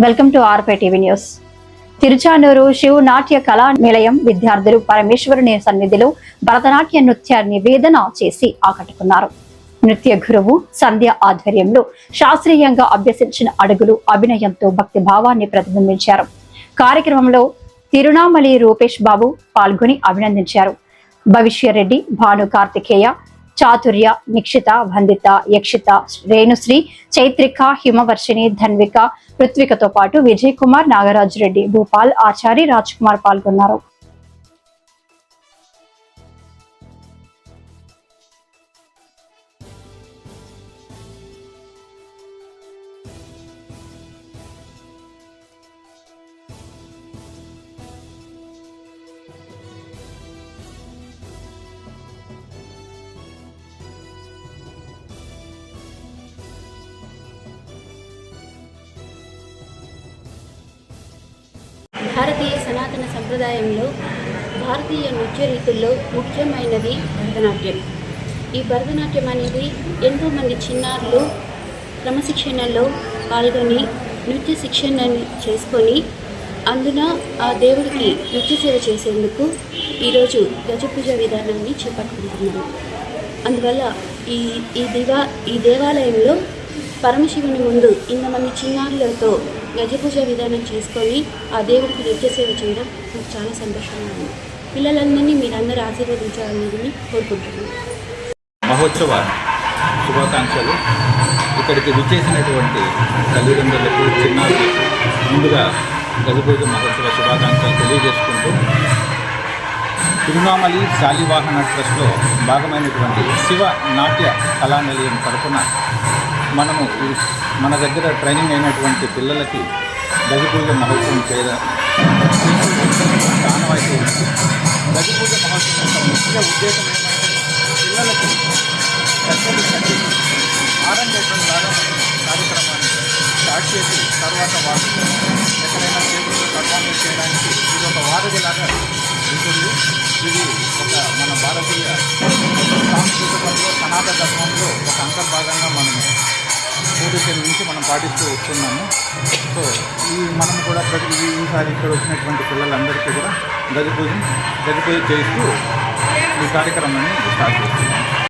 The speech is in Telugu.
వెల్కమ్ టు ఆర్పై టీవీ న్యూస్. తిరుచానూరు శివ నాట్య కళా నిలయం విద్యార్థులు పరమేశ్వరుని సన్నిధిలో భరతనాట్య నృత్య నివేదన చేసి ఆకట్టుకున్నారు. నృత్య గురువు సంధ్య ఆధ్వర్యంలో శాస్త్రీయంగా అభ్యసించిన అడుగులు అభినయంతో భక్తి భావాన్ని ప్రతిబింబించారు. కార్యక్రమంలో తిరునామలి రూపేష్ బాబు పాల్గొని అభినందించారు. భవిష్యరెడ్డి, భాను కార్తికేయ, చాతుర్య, నిక్షిత, వందిత, యక్షిత, రేణుశ్రీ, చైత్రిక, హిమవర్షిణి, ధన్విక, పృథ్వికతో పాటు విజయ్ కుమార్, నాగరాజు రెడ్డి, భూపాల్, ఆచారి, రాజ్ కుమార్ పాల్గొన్నారు. భారతీయ సనాతన సంప్రదాయంలో భారతీయ నృత్య రీతుల్లో ముఖ్యమైనది భరతనాట్యం. ఈ భరతనాట్యం అనేది ఎంతోమంది చిన్నారులు క్రమశిక్షణలో పాల్గొని నృత్య శిక్షణ చేసుకొని అందున ఆ దేవుడికి నృత్య సేవ చేసేందుకు ఈరోజు గజపూజ విధానాన్ని చేపట్టుకుంటున్నాము. అందువల్ల ఈ దేవాలయంలో పరమశివుని ముందు ఇంతమంది చిన్నారులతో గజపూజ విధానం చేసుకొని ఆ దేవుడికి నృత్య సేవ చేయడం నాకు చాలా సంతోషంగా ఉంది. పిల్లలందరినీ మీరందరూ ఆశీర్వదించాలని కోరుకుంటున్నాను. మహోత్సవ శుభాకాంక్షలు. ఇక్కడికి విచ్చేసినటువంటి తల్లిదండ్రులకు, చిన్నారులకు ముందుగా గజపూజ మహోత్సవ శుభాకాంక్షలు తెలియజేసుకుంటూ తిరునామలి శాలివాహన ట్రస్ట్లో భాగమైనటువంటి శివ నాట్య కళా నిలయం తరఫున మనము మన దగ్గర ట్రైనింగ్ అయినటువంటి పిల్లలకి గజపూజ మహోత్సవం చేయడం ఆనవాయితీ ఉంది. గజపూజ మహోత్సవం యొక్క ముఖ్య ఉద్దేశం ఏమంటే పిల్లలకి చక్కటి సంగీతం ఆరంభం కార్యక్రమాన్ని స్టార్ట్ చేసి తర్వాత వాళ్ళు ఎక్కడైనా చేతులు పర్ఫార్మెన్స్ చేయడానికి ఇది ఒక వారధిలాగా ఉంటుంది. ఇది ఒక మన భారతీయ సాంస్కృతికంలో సనాతన ధర్మంలో ఒక అంతర్భాగంగా మనము పూర్వీకుల నుంచి మనం పాటిస్తూ వస్తున్నాము. సో మనం కూడా ఈసారి ఇక్కడ వచ్చినటువంటి పిల్లలందరికీ కూడా గజపూజ చేస్తూ ఈ కార్యక్రమాన్ని స్టార్ట్ చేస్తున్నాము.